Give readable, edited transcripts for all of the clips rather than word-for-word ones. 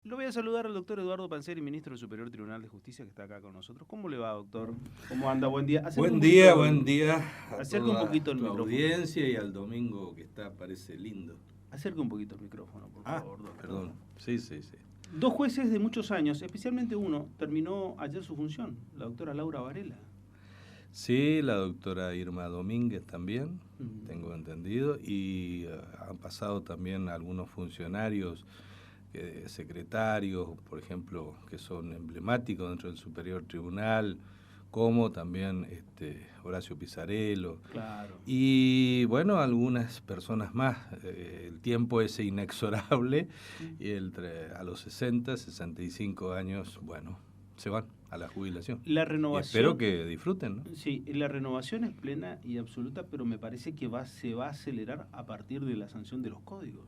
Lo voy a saludar al doctor Eduardo Panzeri, ministro del Superior Tribunal de Justicia, que está acá con nosotros. ¿Cómo le va, doctor? ¿Cómo anda? Buen día. Buen día a Acerca un toda poquito el tu micrófono. audiencia y al domingo que parece lindo. Acerca un poquito el micrófono, por favor, doctor. Perdón. Sí. 2 jueces de muchos años, especialmente uno, terminó ayer su función, la doctora Laura Varela. Sí, la doctora Irma Domínguez también, tengo entendido, y han pasado también algunos funcionarios, secretarios, por ejemplo, que son emblemáticos dentro del Superior Tribunal, como también Horacio Pizarello. Claro. Y bueno, algunas personas más. El tiempo es inexorable y a los 60, 65 años, bueno, se van a la jubilación. La renovación. Y espero que disfruten, ¿no? Sí, la renovación es plena y absoluta, pero me parece que se va a acelerar a partir de la sanción de los códigos.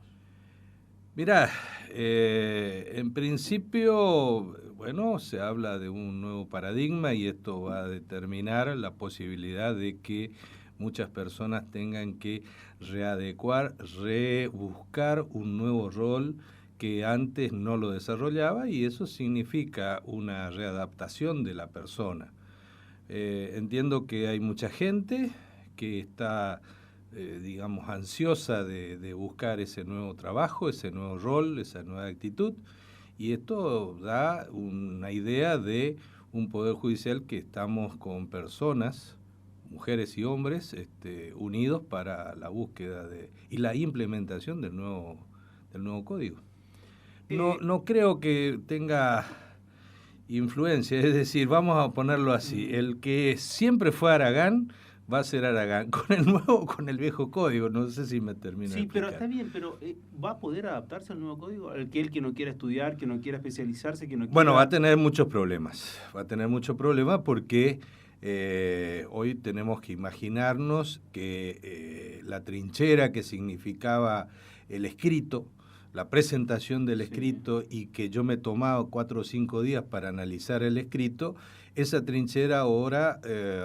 Mirá, en principio, bueno, se habla de un nuevo paradigma y esto va a determinar la posibilidad de que muchas personas tengan que readecuar, rebuscar un nuevo rol que antes no lo desarrollaba, y eso significa una readaptación de la persona. Entiendo que hay mucha gente que está digamos, ansiosa de buscar ese nuevo trabajo, ese nuevo rol, esa nueva actitud, y esto da una idea de un poder judicial que estamos con personas, mujeres y hombres, unidos para la búsqueda y la implementación del nuevo código. No creo que tenga influencia, es decir, vamos a ponerlo así, el que siempre fue Aragán va a ser Aragán, con el nuevo o con el viejo código, no sé si me termino de explicar. Pero está bien, pero ¿va a poder adaptarse al nuevo código? El que no quiera estudiar, que no quiera especializarse, que no quiera... Bueno, va a tener muchos problemas, porque hoy tenemos que imaginarnos que la trinchera que significaba el escrito, la presentación del escrito, y que yo me tomaba 4 o 5 días para analizar el escrito, esa trinchera ahora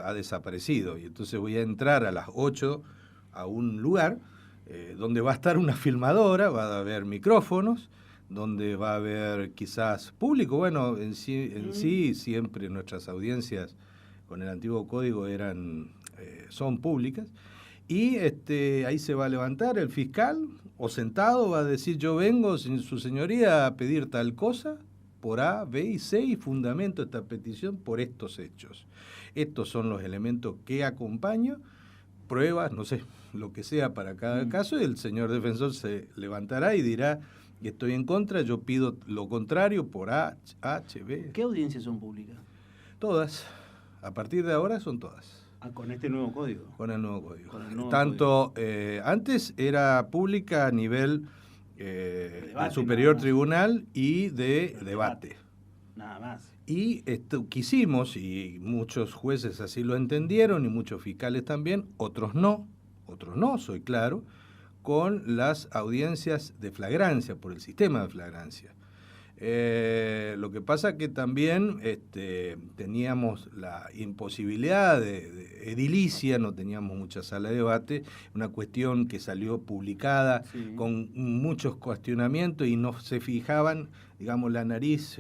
ha desaparecido, y entonces voy a entrar a las 8 a un lugar donde va a estar una filmadora, va a haber micrófonos, donde va a haber quizás público. Bueno, en sí siempre nuestras audiencias con el antiguo código son públicas, y ahí se va a levantar el fiscal, o sentado va a decir: yo vengo, su señoría, a pedir tal cosa por A, B y C, y fundamento esta petición por estos hechos. Estos son los elementos que acompaño, pruebas, no sé, lo que sea para cada caso, y el señor defensor se levantará y dirá: estoy en contra, yo pido lo contrario por A, H, B. ¿Qué audiencias son públicas? Todas. A partir de ahora son todas. ¿Con este nuevo código? Con el nuevo código. Antes era pública a nivel de Superior Tribunal y de debate. Nada más. Y quisimos, y muchos jueces así lo entendieron, y muchos fiscales también, otros no, soy claro, con las audiencias de flagrancia, por el sistema de flagrancia. Lo que pasa que también teníamos la imposibilidad de edilicia, no teníamos mucha sala de debate, una cuestión que salió publicada con muchos cuestionamientos, y no se fijaban, digamos, la nariz,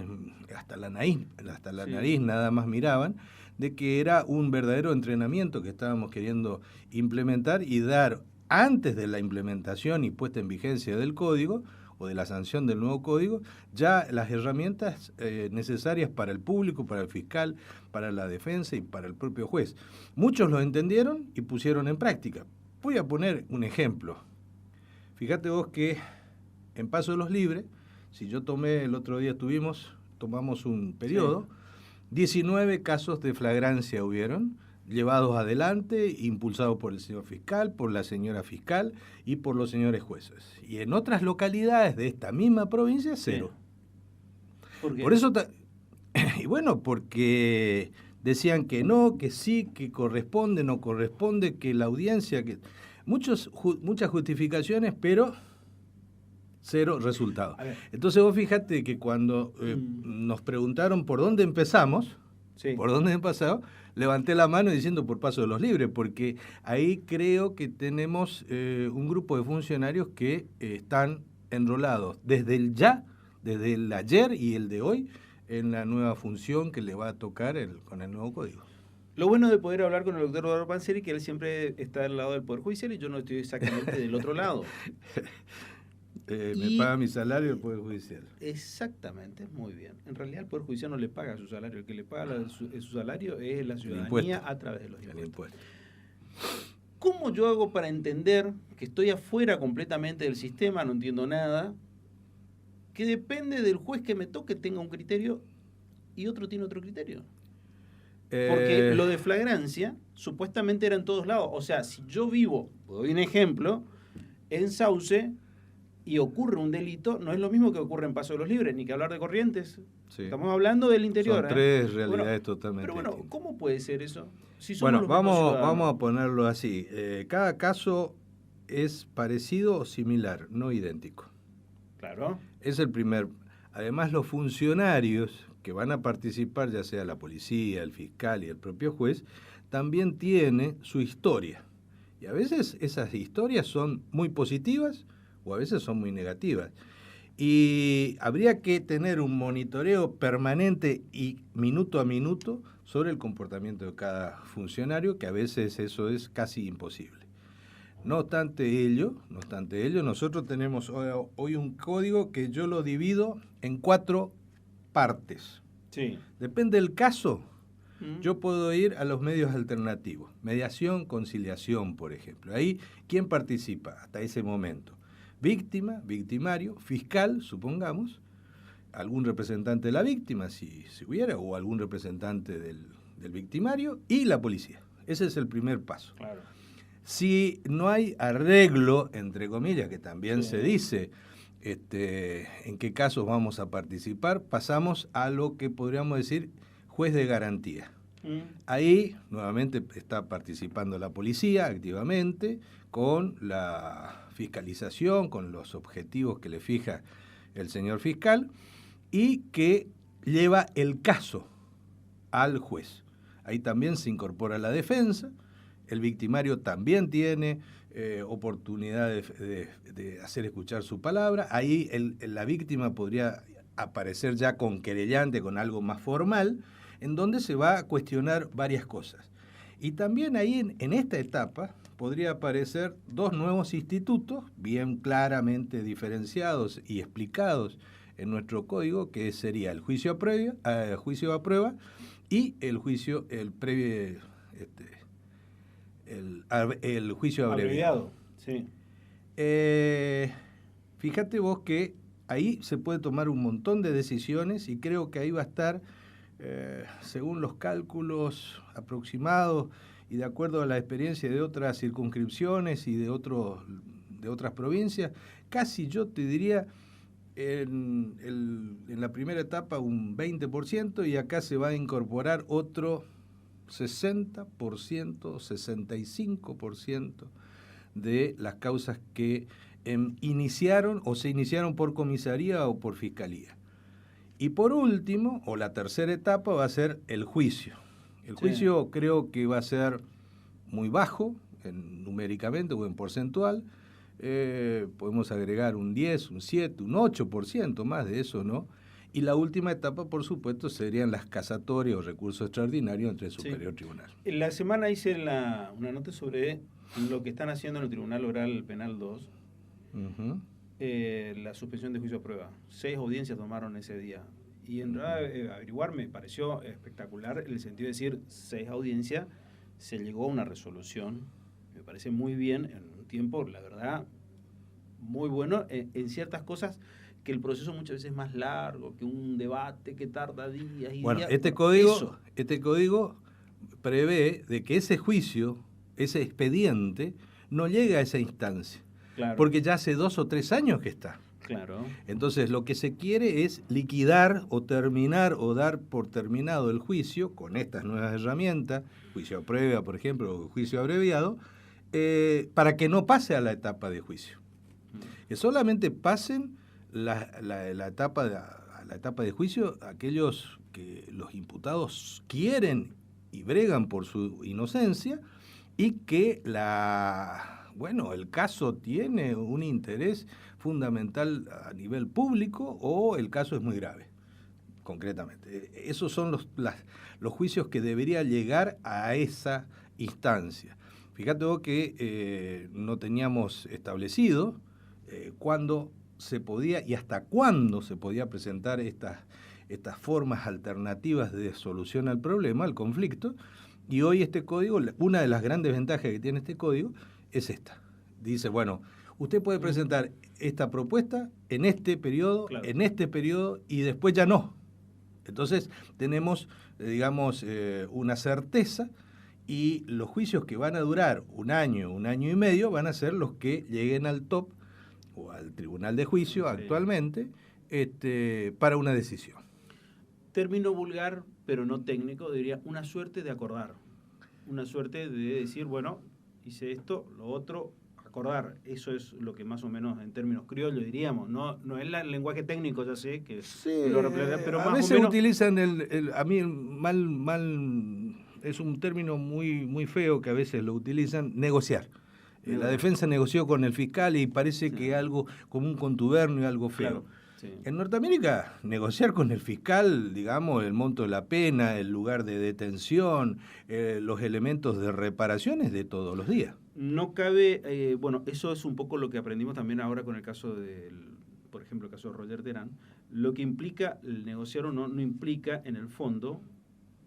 hasta la nariz nada más miraban, de que era un verdadero entrenamiento que estábamos queriendo implementar y dar antes de la implementación y puesta en vigencia del código, o de la sanción del nuevo código, ya las herramientas necesarias para el público, para el fiscal, para la defensa y para el propio juez. Muchos lo entendieron y pusieron en práctica. Voy a poner un ejemplo. Fíjate vos que en Paso de los Libres, si yo el otro día tomamos un periodo, 19 casos de flagrancia hubieron, llevados adelante, impulsados por el señor fiscal, por la señora fiscal y por los señores jueces. Y en otras localidades de esta misma provincia, 0. ¿Por qué? Por eso, y bueno, porque decían que no, que sí, que corresponde, no corresponde, que la audiencia, que muchas justificaciones, pero 0 resultados. Entonces vos fíjate que cuando nos preguntaron por dónde empezamos, levanté la mano diciendo por Paso de los Libres, porque ahí creo que tenemos un grupo de funcionarios que están enrolados desde desde el ayer y el de hoy, en la nueva función que le va a tocar con el nuevo código. Lo bueno de poder hablar con el doctor Eduardo Panzeri es que él siempre está del lado del Poder Judicial y yo no estoy exactamente del otro lado. Me paga mi salario el Poder Judicial. Exactamente, muy bien. En realidad el Poder Judicial no le paga su salario, el que le paga su salario es la ciudadanía a través de los impuestos. ¿Cómo yo hago para entender que estoy afuera completamente del sistema, no entiendo nada, que depende del juez que me toque tenga un criterio y otro tiene otro criterio? Porque lo de flagrancia supuestamente era en todos lados. O sea, si yo vivo, doy un ejemplo, en Sauce y ocurre un delito, no es lo mismo que ocurre en Paso de los Libres, ni que hablar de Corrientes. Sí. Estamos hablando del interior. Son tres realidades totalmente Pero bueno, distintas. ¿cómo puede ser eso? Si bueno, vamos a ponerlo así. Cada caso es parecido o similar, no idéntico. Claro. Es el primer. Además, los funcionarios que van a participar, ya sea la policía, el fiscal y el propio juez, también tiene su historia. Y a veces esas historias son muy positivas o a veces son muy negativas. Y habría que tener un monitoreo permanente y minuto a minuto sobre el comportamiento de cada funcionario, que a veces eso es casi imposible. No obstante ello, nosotros tenemos hoy un código que yo lo divido en 4 partes. Sí. Depende del caso, yo puedo ir a los medios alternativos. Mediación, conciliación, por ejemplo. Ahí, ¿quién participa hasta ese momento? Víctima, victimario, fiscal, supongamos, algún representante de la víctima, si hubiera, o algún representante del victimario, y la policía. Ese es el primer paso. Claro. Si no hay arreglo, entre comillas, que también se dice en qué casos vamos a participar, pasamos a lo que podríamos decir juez de garantía. Ahí nuevamente está participando la policía activamente con la fiscalización, con los objetivos que le fija el señor fiscal y que lleva el caso al juez. Ahí también se incorpora la defensa, el victimario también tiene oportunidad de hacer escuchar su palabra. Ahí la víctima podría aparecer ya con querellante, con algo más formal, en donde se va a cuestionar varias cosas. Y también ahí en esta etapa podría aparecer 2 nuevos institutos, bien claramente diferenciados y explicados en nuestro código, que sería el juicio a prueba y el juicio el juicio abreviado. Sí. Fíjate vos que ahí se puede tomar un montón de decisiones y creo que ahí va a estar, según los cálculos aproximados y de acuerdo a la experiencia de otras circunscripciones y de otras provincias, casi yo te diría en la primera etapa un 20% y acá se va a incorporar otro 60%, 65% de las causas que iniciaron o se iniciaron por comisaría o por fiscalía. Y por último, o la tercera etapa, va a ser el juicio. El juicio creo que va a ser muy bajo numéricamente o en porcentual. Podemos agregar un 10, un 7, un 8%, más de eso, ¿no? Y la última etapa, por supuesto, serían las casatorias o recursos extraordinarios entre el Superior Tribunal. En la semana hice una nota sobre lo que están haciendo en el Tribunal Oral Penal 2, la suspensión de juicio a prueba. 6 audiencias tomaron ese día. Y en realidad averiguar me pareció espectacular en el sentido de decir 6 audiencias, se llegó a una resolución, me parece muy bien, en un tiempo, la verdad, muy bueno, en ciertas cosas que el proceso muchas veces es más largo, que un debate que tarda días y bueno, días. Este código prevé de que ese juicio, ese expediente, no llegue a esa instancia. Claro. Porque ya hace 2 o 3 años que está. Claro. Entonces, lo que se quiere es liquidar o terminar o dar por terminado el juicio con estas nuevas herramientas, juicio a prueba, por ejemplo, o juicio abreviado, para que no pase a la etapa de juicio. Que solamente pasen a la etapa de juicio aquellos que los imputados quieren y bregan por su inocencia y que bueno, el caso tiene un interés fundamental a nivel público o el caso es muy grave, concretamente. Esos son los juicios que debería llegar a esa instancia. Fíjate vos que no teníamos establecido cuándo se podía y hasta cuándo se podía presentar estas formas alternativas de solución al problema, al conflicto, y hoy este código, una de las grandes ventajas que tiene este código es esta. Dice, bueno, usted puede presentar esta propuesta en este periodo, claro, en este periodo, y después ya no. Entonces tenemos, digamos, una certeza, y los juicios que van a durar un año y medio van a ser los que lleguen al top o al tribunal de juicio, sí, actualmente, para una decisión. Término vulgar, pero no técnico, diría una suerte de acordar. Una suerte de decir, bueno, hice esto, lo otro, acordar. Eso es lo que más o menos en términos criollos diríamos. No es el lenguaje técnico, ya sé, que sí, lo refleja, pero más a veces o menos utilizan a mí mal es un término muy feo que a veces lo utilizan, negociar. La defensa negoció con el fiscal y parece que algo como un contubernio, algo feo. Claro, sí. En Norteamérica, negociar con el fiscal, digamos, el monto de la pena, el lugar de detención, los elementos de reparación es de todos los días. No cabe, bueno, eso es un poco lo que aprendimos también ahora con el caso por ejemplo, el caso de Roger Terán. Lo que implica el negociar o no implica en el fondo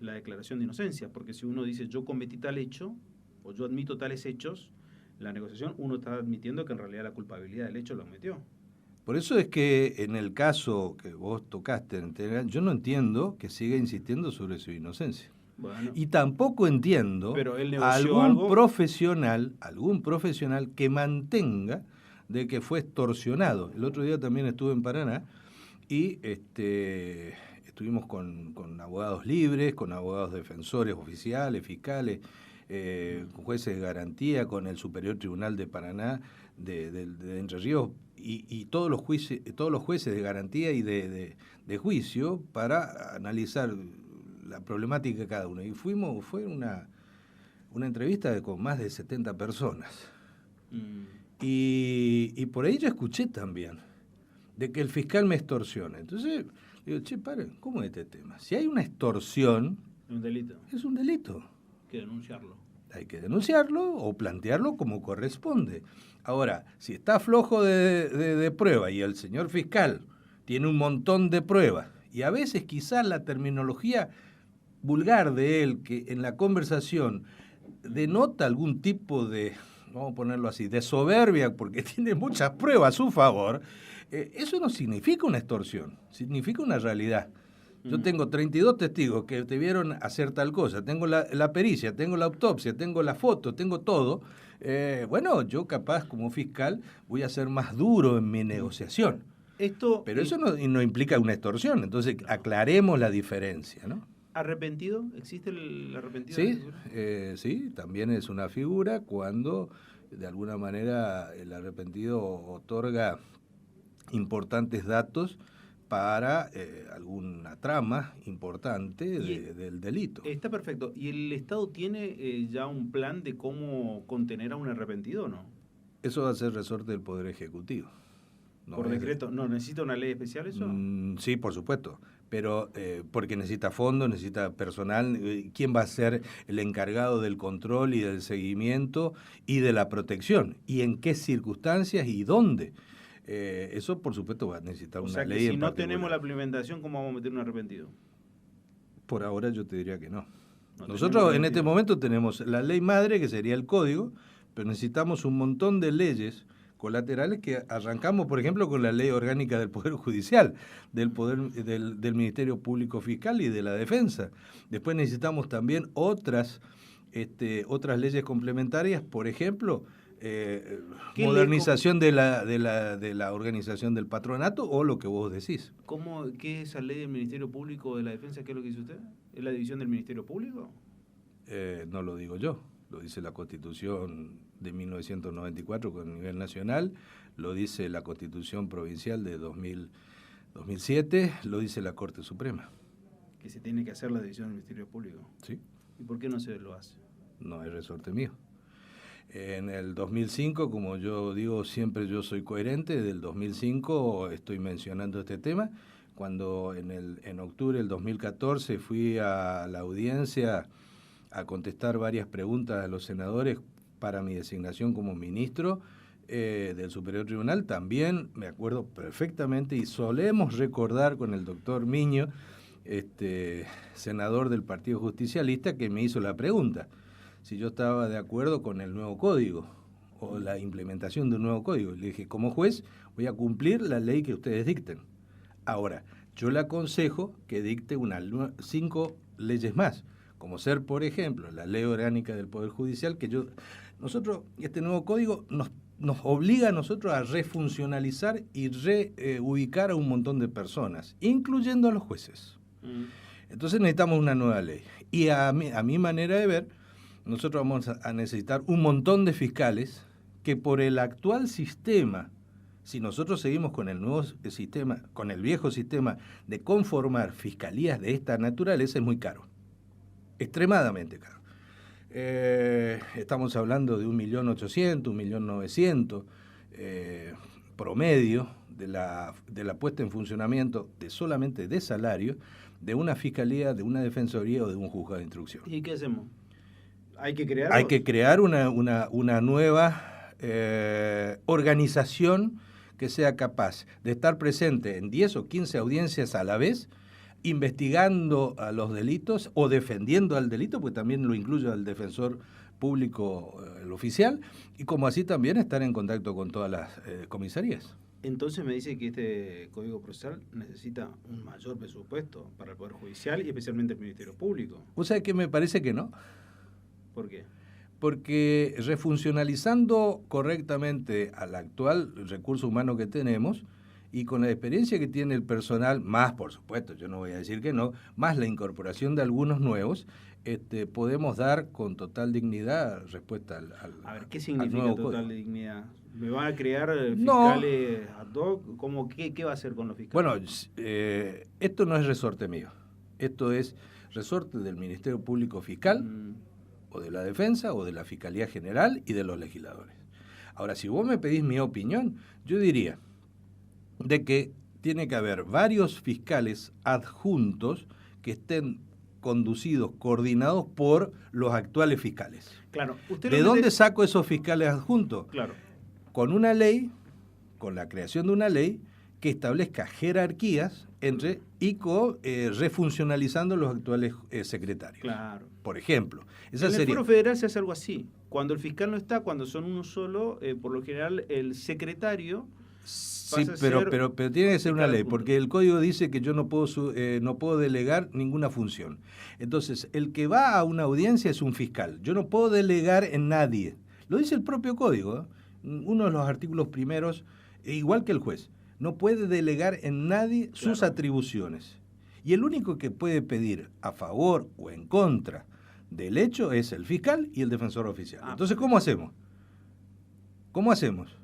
la declaración de inocencia, porque si uno dice yo cometí tal hecho o yo admito tales hechos, la negociación uno está admitiendo que en realidad la culpabilidad del hecho lo cometió. Por eso es que en el caso que vos tocaste, yo no entiendo que siga insistiendo sobre su inocencia. Bueno, y tampoco entiendo algún profesional que mantenga de que fue extorsionado. El otro día también estuve en Paraná y estuvimos con abogados libres, con abogados defensores, oficiales, fiscales, jueces de garantía, con el Superior Tribunal de Paraná, de Entre Ríos, y todos los jueces de garantía y de juicio para analizar la problemática de cada uno. Y fue una entrevista con más de 70 personas. Y por ahí yo escuché también de que el fiscal me extorsiona. Entonces, digo, paren, ¿cómo es este tema? Si hay una extorsión, un delito. Es un delito. Hay que denunciarlo. Hay que denunciarlo o plantearlo como corresponde. Ahora, si está flojo de prueba y el señor fiscal tiene un montón de pruebas, y a veces quizás la terminología vulgar de él, que en la conversación denota algún tipo de, vamos a ponerlo así, de soberbia, porque tiene muchas pruebas a su favor, eso no significa una extorsión, significa una realidad. Yo tengo 32 testigos que te vieron hacer tal cosa, tengo la pericia, tengo la autopsia, tengo la foto, tengo todo. Bueno, yo capaz como fiscal voy a ser más duro en mi negociación. Pero eso no implica una extorsión, entonces aclaremos la diferencia, ¿no? ¿Arrepentido? ¿Existe el arrepentido? Sí, sí, también es una figura cuando de alguna manera el arrepentido otorga importantes datos para alguna trama importante del delito. Está perfecto. ¿Y el Estado tiene ya un plan de cómo contener a un arrepentido o no? Eso va a ser resorte del Poder Ejecutivo. ¿Por decreto? ¿No necesita una ley especial eso? Sí, por supuesto. Pero porque necesita fondos, necesita personal. ¿Quién va a ser el encargado del control y del seguimiento y de la protección? ¿Y en qué circunstancias y dónde? Eso, por supuesto, va a necesitar una ley. Si no tenemos la implementación, ¿cómo vamos a meter un arrepentido? Por ahora yo te diría que no. Nosotros en este momento tenemos la ley madre, que sería el código, pero necesitamos un montón de leyes colaterales que arrancamos, por ejemplo, con la ley orgánica del Poder Judicial, del Ministerio Público Fiscal y de la Defensa. Después necesitamos también otras leyes complementarias, por ejemplo, modernización de la organización del patronato o lo que vos decís. ¿Qué es esa ley del Ministerio Público de la Defensa? ¿Qué es lo que dice usted? ¿Es la división del Ministerio Público? No lo digo yo, lo dice la Constitución de 1994 con nivel nacional, lo dice la Constitución Provincial de 2007, lo dice la Corte Suprema. Que se tiene que hacer la división del Ministerio Público. Sí. ¿Y por qué no se lo hace? No es resorte mío. En el 2005, como yo digo, siempre yo soy coherente, desde el 2005 estoy mencionando este tema. Cuando en octubre del 2014 fui a la audiencia a contestar varias preguntas a los senadores para mi designación como ministro del Superior Tribunal, también me acuerdo perfectamente y solemos recordar con el doctor Miño, senador del Partido Justicialista, que me hizo la pregunta si yo estaba de acuerdo con el nuevo código o la implementación de un nuevo código. Le dije, como juez voy a cumplir la ley que ustedes dicten. Ahora, yo le aconsejo que dicte 5 leyes más, como ser, por ejemplo, la Ley Orgánica del Poder Judicial, que este nuevo código nos obliga a nosotros a refuncionalizar y reubicar a un montón de personas, incluyendo a los jueces. Entonces necesitamos una nueva ley. Y a mi manera de ver, nosotros vamos a necesitar un montón de fiscales que por el actual sistema, si nosotros seguimos con el nuevo sistema, con el viejo sistema de conformar fiscalías de esta naturaleza, es muy caro, extremadamente caro. Estamos hablando de 1.800.000, 1.900.000 promedio de la puesta en funcionamiento solamente de salario de una fiscalía, de una defensoría o de un juzgado de instrucción. ¿Y qué hacemos? ¿Hay que crear? Hay que crear una nueva organización que sea capaz de estar presente en 10 o 15 audiencias a la vez, investigando a los delitos o defendiendo al delito, porque también lo incluye al defensor público, el oficial, y como así también estar en contacto con todas las comisarías. Entonces me dice que este Código Procesal necesita un mayor presupuesto para el Poder Judicial y especialmente el Ministerio Público. ¿Vos sabés que me parece que no? ¿Por qué? Porque refuncionalizando correctamente al actual recurso humano que tenemos y con la experiencia que tiene el personal, más por supuesto, yo no voy a decir que no, más la incorporación de algunos nuevos, podemos dar con total dignidad respuesta al A ver, ¿qué significa total dignidad? ¿Me van a crear fiscales ad hoc? ¿Qué va a hacer con los fiscales? Bueno, esto no es resorte mío, esto es resorte del Ministerio Público Fiscal, o de la Defensa, o de la Fiscalía General y de los legisladores. Ahora, si vos me pedís mi opinión, yo diría de que tiene que haber varios fiscales adjuntos que estén conducidos, coordinados por los actuales fiscales. Claro. ¿De dónde saco esos fiscales adjuntos? Claro. Con una ley, con la creación de una ley que establezca jerarquías entre y refuncionalizando los actuales secretarios. Claro. Por ejemplo. En el Foro Federal se hace algo así. Cuando el fiscal no está, cuando son uno solo, por lo general el secretario... Sí, pero tiene que ser una ley, porque el código dice que yo no puedo delegar ninguna función. Entonces, el que va a una audiencia es un fiscal. Yo no puedo delegar en nadie. Lo dice el propio código, uno de los artículos primeros, igual que el juez. No puede delegar en nadie sus atribuciones. Y el único que puede pedir a favor o en contra del hecho es el fiscal y el defensor oficial. Entonces, ¿cómo hacemos? ¿Cómo hacemos?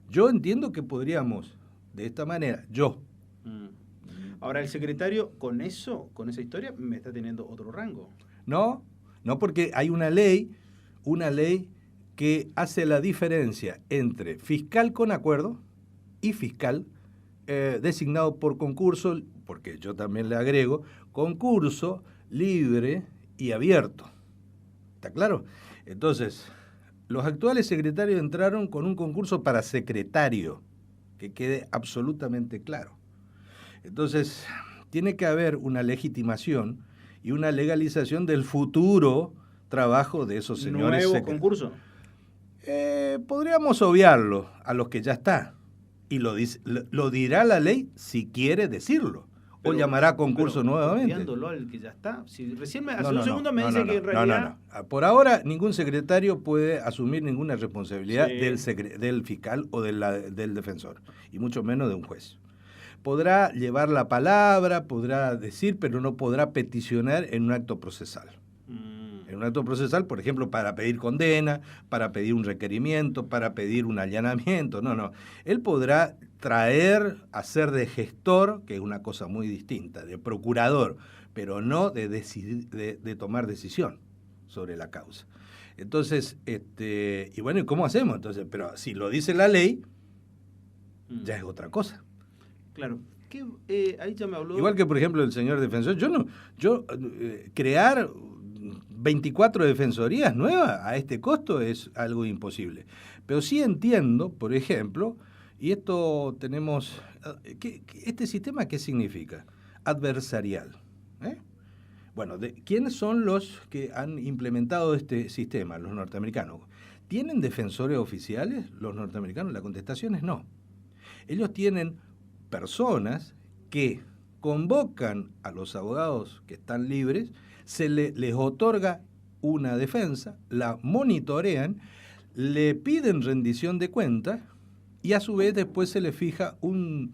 Yo entiendo que podríamos, de esta manera, Ahora, el secretario, con esa historia, me está teniendo otro rango. No, porque hay una ley que hace la diferencia entre fiscal con acuerdo y fiscal designado por concurso, porque yo también le agrego, concurso libre y abierto. ¿Está claro? Entonces, los actuales secretarios entraron con un concurso para secretario, que quede absolutamente claro. Entonces, tiene que haber una legitimación y una legalización del futuro trabajo de esos señores. ¿Nuevo concurso? Podríamos obviarlo a los que ya está. Y lo dirá la ley si quiere decirlo. O llamará concurso nuevamente. Obviándolo al que ya está. Si recién hace un segundo me dice que en realidad... No. Por ahora, ningún secretario puede asumir ninguna responsabilidad del fiscal o del defensor, y mucho menos de un juez. Podrá llevar la palabra, podrá decir, pero no podrá peticionar en un acto procesal. En un acto procesal, por ejemplo, para pedir condena, para pedir un requerimiento, para pedir un allanamiento. No. Él podrá hacer de gestor, que es una cosa muy distinta, de procurador, pero no de tomar decisión sobre la causa. Entonces, y bueno, ¿y cómo hacemos? Entonces, pero si lo dice la ley, ya es otra cosa. Claro. Ahí ya me habló... Igual que, por ejemplo, el señor defensor, crear 24 defensorías nuevas a este costo es algo imposible. Pero sí entiendo, por ejemplo, y esto tenemos... ¿Este sistema qué significa? Adversarial. Bueno, ¿quiénes son los que han implementado este sistema? Los norteamericanos. ¿Tienen defensores oficiales los norteamericanos? La contestación es no. Ellos tienen personas que convocan a los abogados que están libres, les otorga una defensa, la monitorean, le piden rendición de cuentas y a su vez después se le fija un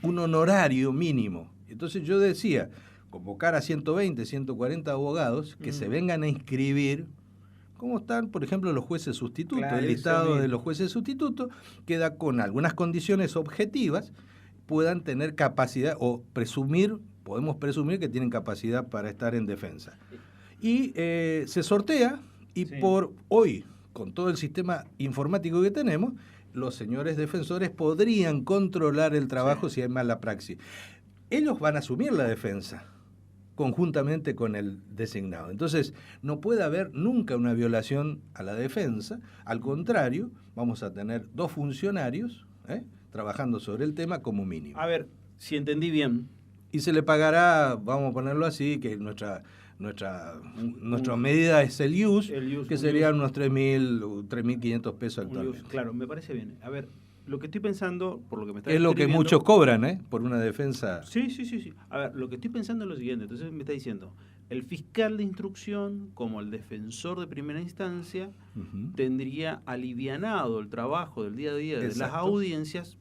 honorario mínimo. Entonces yo decía, convocar a 120, 140 abogados que se vengan a inscribir, como están, por ejemplo, los jueces sustitutos. Claro, el listado de los jueces sustitutos queda con algunas condiciones objetivas, puedan tener capacidad, o podemos presumir que tienen capacidad para estar en defensa. Y se sortea, y por hoy, con todo el sistema informático que tenemos, los señores defensores podrían controlar el trabajo si hay mala praxis. Ellos van a asumir la defensa conjuntamente con el designado. Entonces, no puede haber nunca una violación a la defensa. Al contrario, vamos a tener 2 funcionarios trabajando sobre el tema como mínimo. A ver, si entendí bien. Y se le pagará, vamos a ponerlo así, que nuestra medida es el use, que serían unos 3.500 pesos actualmente. Claro, me parece bien. A ver, lo que estoy pensando, por lo que me está es lo que muchos cobran, por una defensa. Sí. A ver, lo que estoy pensando es lo siguiente. Entonces me está diciendo, el fiscal de instrucción, como el defensor de primera instancia, tendría alivianado el trabajo del día a día de las audiencias,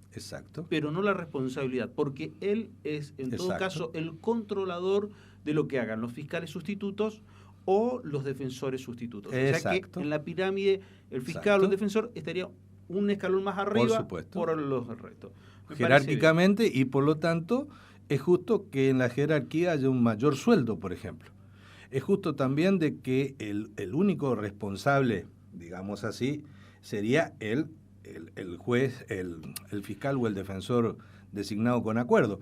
pero no la responsabilidad, porque él es, en todo caso, el controlador de lo que hagan los fiscales sustitutos o los defensores sustitutos. O sea que en la pirámide, el fiscal o el defensor estaría un escalón más arriba por los restos. Jerárquicamente, y por lo tanto es justo que en la jerarquía haya un mayor sueldo, por ejemplo. Es justo también de que el único responsable, digamos así, sería el juez, el fiscal o el defensor designado con acuerdo.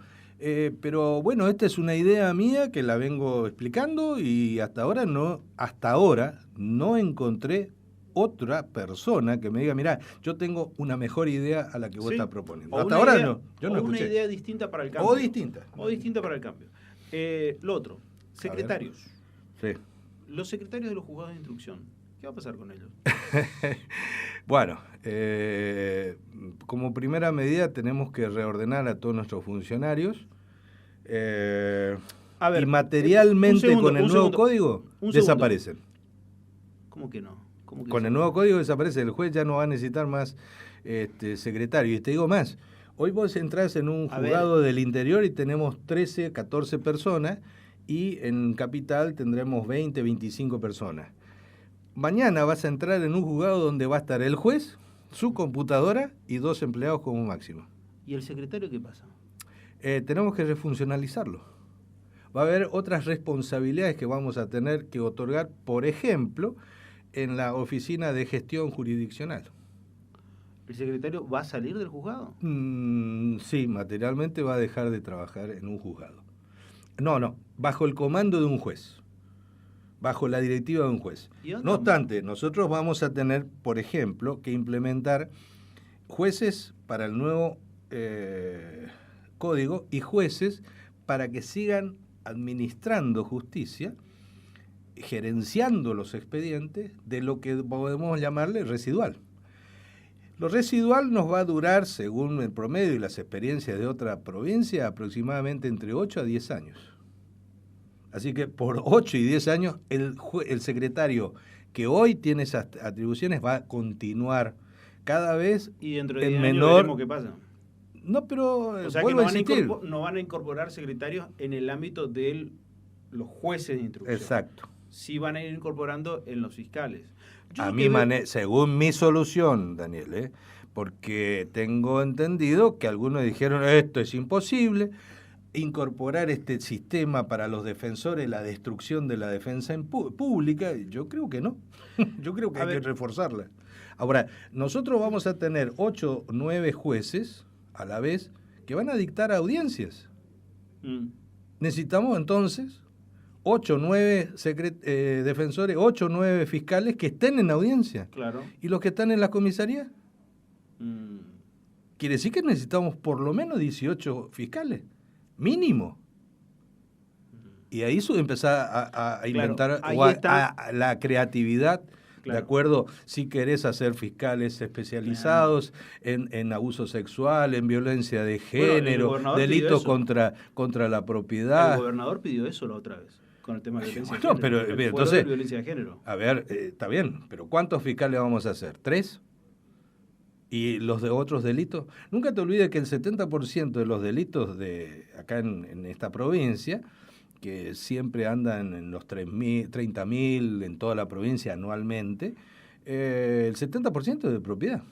Pero bueno, esta es una idea mía que la vengo explicando y hasta ahora no encontré otra persona que me diga, mirá, yo tengo una mejor idea a la que vos estás proponiendo. Hasta ahora yo no escuché. Una idea distinta para el cambio. O distinta para el cambio. Lo otro, secretarios. Sí. Los secretarios de los juzgados de instrucción, ¿qué va a pasar con ellos? Bueno, como primera medida tenemos que reordenar a todos nuestros funcionarios. Y materialmente con el nuevo código desaparecen. ¿Cómo que no? Con el nuevo código desaparece, el juez ya no va a necesitar más secretario. Y te digo más, hoy vos entrás en un juzgado del interior y tenemos 13, 14 personas, y en Capital tendremos 20, 25 personas. Mañana vas a entrar en un juzgado donde va a estar el juez, su computadora y 2 empleados como máximo. ¿Y el secretario qué pasa? Tenemos que refuncionalizarlo. Va a haber otras responsabilidades que vamos a tener que otorgar, por ejemplo, en la oficina de gestión jurisdiccional. ¿El secretario va a salir del juzgado? Sí, materialmente va a dejar de trabajar en un juzgado. No, bajo el comando de un juez, bajo la directiva de un juez. No obstante, nosotros vamos a tener, por ejemplo, que implementar jueces para el nuevo código y jueces para que sigan administrando justicia, gerenciando los expedientes de lo que podemos llamarle residual. Lo residual nos va a durar, según el promedio y las experiencias de otra provincia, aproximadamente entre 8 a 10 años. Así que por 8 y 10 años el secretario que hoy tiene esas atribuciones va a continuar cada vez y dentro de 10 en años menor... veremos qué pasa. No, pero o sea que no van a incorporar secretarios en el ámbito de los jueces de instrucción. Exacto. Sí van a ir incorporando en los fiscales. Según mi solución, Daniel, porque tengo entendido que algunos dijeron esto es imposible. incorporar este sistema para los defensores, la destrucción de la defensa pública? Yo creo que no. Yo creo que hay que reforzarla. Ahora, nosotros vamos a tener 8 o 9 jueces a la vez que van a dictar audiencias. Necesitamos entonces 8 o 9 defensores, 8 o 9 fiscales que estén en audiencia. Claro. ¿Y los que están en la comisaría? Quiere decir que necesitamos por lo menos 18 fiscales, mínimo. Y ahí empezar a inventar la creatividad. Claro. ¿De acuerdo? Si querés hacer fiscales especializados en abuso sexual, en violencia de género, delitos contra la propiedad. El gobernador pidió eso la otra vez, con el tema de violencia de género. Pero entonces, violencia de género. A ver, está bien, pero ¿cuántos fiscales vamos a hacer? ¿3? ¿Y los de otros delitos? Nunca te olvides que el 70% de los delitos de acá en esta provincia, que siempre andan en los 30.000 en toda la provincia anualmente, el 70% es de propiedad.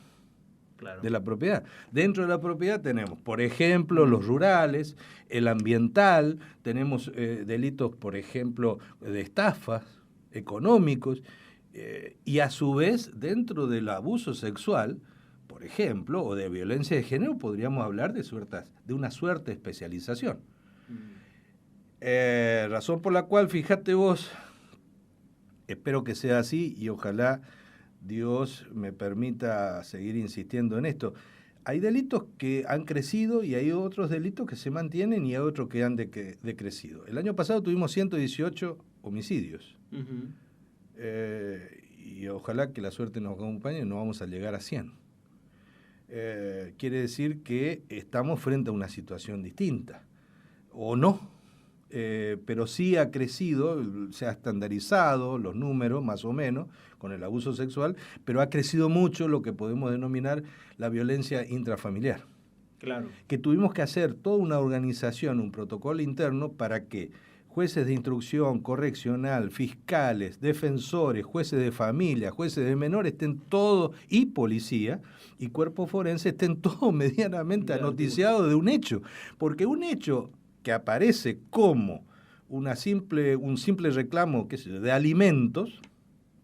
Claro. De la propiedad. Dentro de la propiedad tenemos, por ejemplo, los rurales, el ambiental, tenemos delitos, por ejemplo, de estafas económicos, y a su vez, dentro del abuso sexual, por ejemplo, o de violencia de género, podríamos hablar de una suerte de especialización. Razón por la cual, fíjate vos, espero que sea así y ojalá Dios me permita seguir insistiendo en esto. Hay delitos que han crecido y hay otros delitos que se mantienen y hay otros que han decrecido. El año pasado tuvimos 118 homicidios. Y ojalá que la suerte nos acompañe y no vamos a llegar a 100. Quiere decir que estamos frente a una situación distinta, o no, pero sí ha crecido, se ha estandarizado los números más o menos con el abuso sexual, pero ha crecido mucho lo que podemos denominar la violencia intrafamiliar. Claro. Que tuvimos que hacer toda una organización, un protocolo interno para que jueces de instrucción, correccional, fiscales, defensores, jueces de familia, jueces de menores, estén todos, y policía, y cuerpo forense, estén todos medianamente anoticiados de un hecho. Porque un hecho que aparece como un simple reclamo, qué sé yo, de alimentos,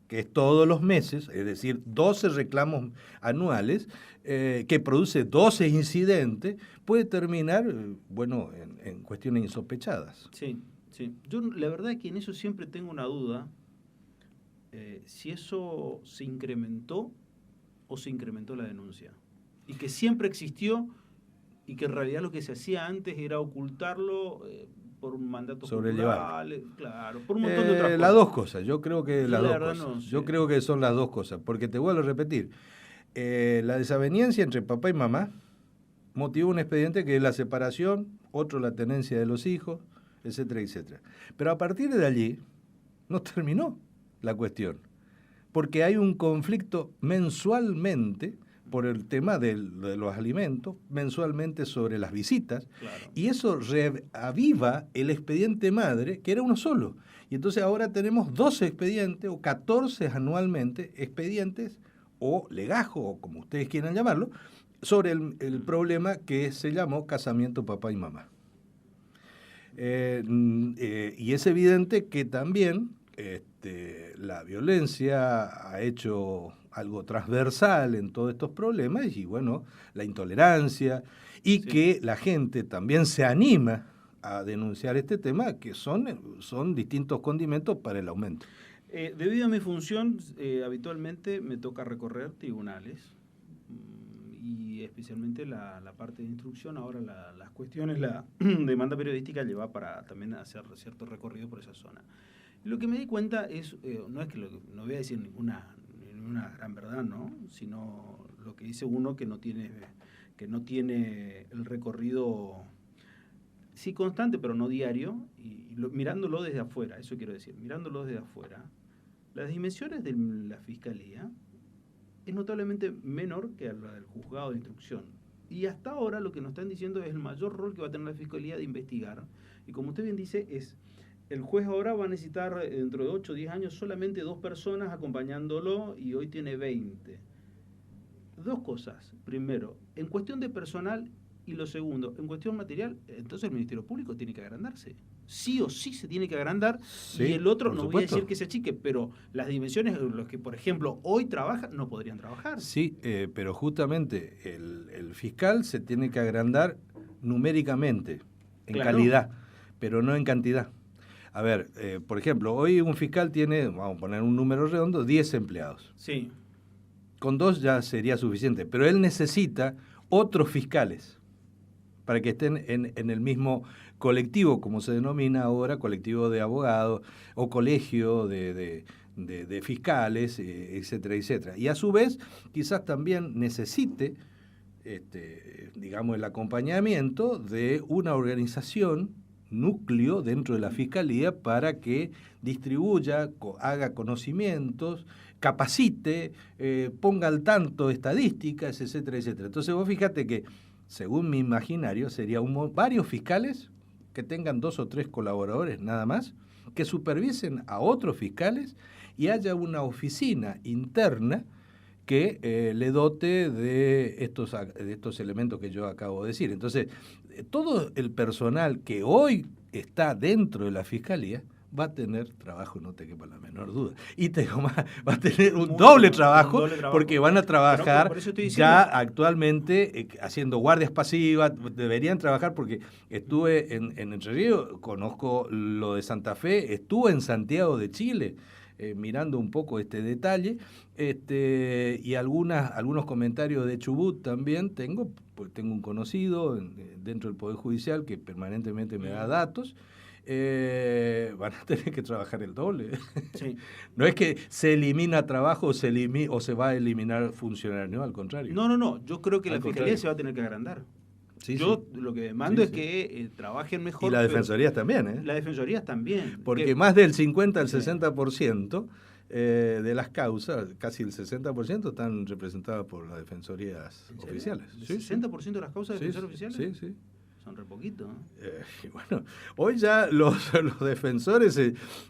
que es todos los meses, es decir, 12 reclamos anuales, que produce 12 incidentes, puede terminar, en cuestiones insospechadas. Sí. Sí, yo la verdad es que en eso siempre tengo una duda, si eso se incrementó o se incrementó la denuncia. Y que siempre existió y que en realidad lo que se hacía antes era ocultarlo por un mandato cultural, claro, por un montón de otras cosas. Las dos cosas, yo creo que las dos cosas. No sé. Yo creo que son las dos cosas, porque te vuelvo a repetir, la desaveniencia entre papá y mamá motivó un expediente que es la separación, otro la tenencia de los hijos, etcétera, etcétera. Pero a partir de allí no terminó la cuestión, porque hay un conflicto mensualmente por el tema de los alimentos, mensualmente sobre las visitas, claro. Y eso reaviva el expediente madre, que era uno solo. Y entonces ahora tenemos 12 expedientes, o 14 anualmente, expedientes, o legajos, o como ustedes quieran llamarlo, sobre el problema que se llamó casamiento papá y mamá. Y es evidente que también la violencia ha hecho algo transversal en todos estos problemas y la intolerancia y sí. Que la gente también se anima a denunciar este tema, que son distintos condimentos para el aumento. Debido a mi función, habitualmente me toca recorrer tribunales y especialmente la parte de instrucción. Ahora las cuestiones, la demanda periodística lleva para también hacer cierto recorrido por esa zona. Lo que me di cuenta es, no es que no voy a decir ninguna gran verdad, ¿no? Sino lo que dice uno que no tiene el recorrido, sí constante, pero no diario, y mirándolo desde afuera, eso quiero decir, mirándolo desde afuera, las dimensiones de la Fiscalía es notablemente menor que la del juzgado de instrucción. Y hasta ahora lo que nos están diciendo es el mayor rol que va a tener la Fiscalía de investigar. Y como usted bien dice, el juez ahora va a necesitar dentro de 8 o 10 años solamente 2 personas acompañándolo y hoy tiene 20. Dos cosas. Primero, en cuestión de personal, Y lo segundo, en cuestión material, entonces el Ministerio Público tiene que agrandarse. Sí o sí se tiene que agrandar, sí, y el otro, no voy a decir que se achique, pero las dimensiones, los que, por ejemplo, hoy trabajan, no podrían trabajar. Sí, pero justamente el fiscal se tiene que agrandar numéricamente, en calidad, pero no en cantidad. A ver, por ejemplo, hoy un fiscal tiene, vamos a poner un número redondo, 10 empleados. Sí. Con 2 ya sería suficiente, pero él necesita otros fiscales para que estén en el mismo colectivo, como se denomina ahora, colectivo de abogados o colegio de fiscales, etcétera, etcétera. Y a su vez, quizás también necesite, digamos, el acompañamiento de una organización, núcleo dentro de la Fiscalía para que distribuya, haga conocimientos, capacite, ponga al tanto estadísticas, etcétera, etcétera. Entonces vos fíjate que, según mi imaginario, sería varios fiscales que tengan 2 o 3 colaboradores nada más, que supervisen a otros fiscales y haya una oficina interna que le dote de estos elementos que yo acabo de decir. Entonces, todo el personal que hoy está dentro de la Fiscalía va a tener trabajo, no te quepa la menor duda. Y va a tener un doble trabajo, porque van a trabajar ya actualmente haciendo guardias pasivas, deberían trabajar porque estuve en Entre Ríos, conozco lo de Santa Fe, estuve en Santiago de Chile, mirando un poco este detalle, y algunos comentarios de Chubut también tengo, pues tengo un conocido dentro del Poder Judicial que permanentemente me da datos. Van a tener que trabajar el doble. Sí. No es que se elimina trabajo o se va a eliminar funcionarios, no, al contrario. No, yo creo que la Fiscalía se va a a tener que agrandar. Sí, yo lo que demando es que trabajen mejor. Y las defensorías también, ¿eh? Las defensorías también. Porque más del 50 al 60% de las causas, casi el 60%, están representadas por las defensorías oficiales. ¿El 60% de las causas de defensores oficiales? Sí. Son re poquito, ¿no? Bueno, hoy ya los defensores,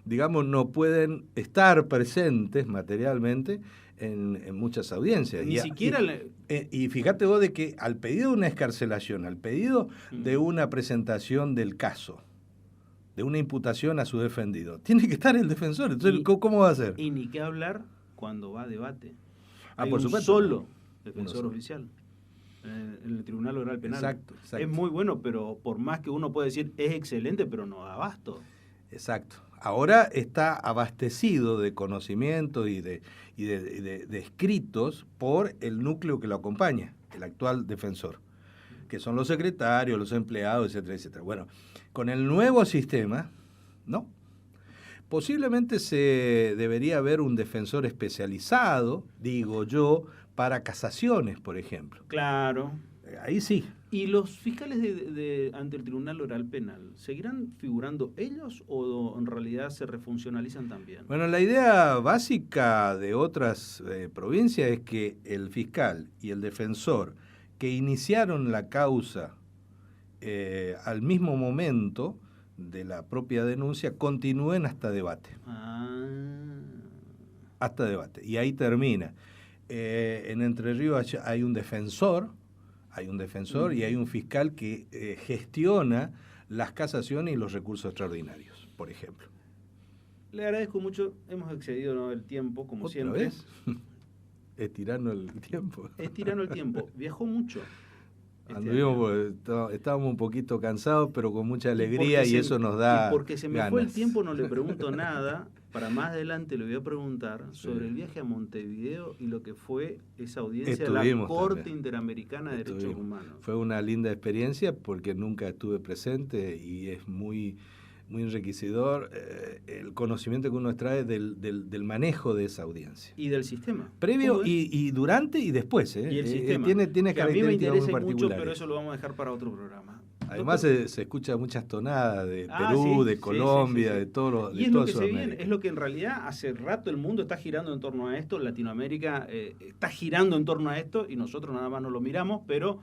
digamos, no pueden estar presentes materialmente en muchas audiencias. Ni siquiera... Y fíjate vos de que al pedido de una excarcelación, al pedido de una presentación del caso, de una imputación a su defendido, tiene que estar el defensor. Entonces, ¿cómo va a ser? Y ni qué hablar cuando va a debate. Hay por supuesto. Solo defensor oficial en el Tribunal Oral Penal. Exacto. Es muy bueno, pero por más que uno pueda decir es excelente, pero no da abasto. Exacto. Ahora está abastecido de conocimiento y de escritos por el núcleo que lo acompaña, el actual defensor, que son los secretarios, los empleados, etcétera, etcétera. Bueno, con el nuevo sistema, no. Posiblemente se debería haber un defensor especializado, digo yo, para casaciones, por ejemplo. Claro. Ahí sí. ¿Y los fiscales ante el Tribunal Oral Penal seguirán figurando ellos o en realidad se refuncionalizan también? Bueno, la idea básica de otras provincias es que el fiscal y el defensor que iniciaron la causa al mismo momento de la propia denuncia continúen hasta debate. Hasta debate. Y ahí termina. En Entre Ríos hay un defensor y hay un fiscal que gestiona las casaciones y los recursos extraordinarios, por ejemplo. Le agradezco mucho, hemos excedido el tiempo, como ¿Otra siempre. vez? Estirando el tiempo. Estirando el tiempo. Viajó mucho. Estábamos un poquito cansados, pero con mucha alegría y eso nos da. Y porque se me ganas. fue el tiempo, no le pregunto nada. Para más adelante le voy a preguntar sobre el viaje a Montevideo y lo que fue esa audiencia de la Corte Interamericana de Derechos Humanos. Fue una linda experiencia porque nunca estuve presente y es muy, muy enriquecedor el conocimiento que uno extrae del manejo de esa audiencia. Y del sistema. Previo y durante y después. Y el sistema. Tiene que a mí me interesa mucho, pero eso lo vamos a dejar para otro programa. Además se escucha muchas tonadas de Perú, de Colombia, de todos los Y es lo que se viene, es lo que en realidad hace rato el mundo está girando en torno a esto, Latinoamérica está girando en torno a esto y nosotros nada más no lo miramos, pero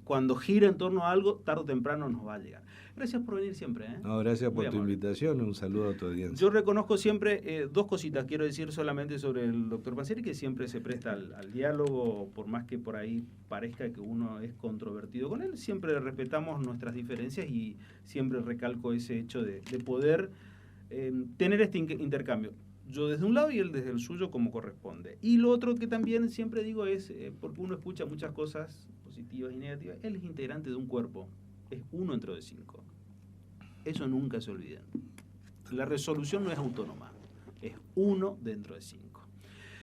Cuando gira en torno a algo, tarde o temprano nos va a llegar. Gracias por venir siempre. No, gracias por tu invitación y un saludo a tu audiencia. Yo reconozco siempre dos cositas, quiero decir solamente sobre el doctor Panzeri, que siempre se presta al diálogo, por más que por ahí parezca que uno es controvertido con él, siempre respetamos nuestras diferencias y siempre recalco ese hecho de poder tener este intercambio. Yo desde un lado y él desde el suyo como corresponde. Y lo otro que también siempre digo es, porque uno escucha muchas cosas positivas y negativas, él es integrante de un cuerpo, es uno dentro de 5. Eso nunca se olviden. La resolución no es autónoma, es uno dentro de 5.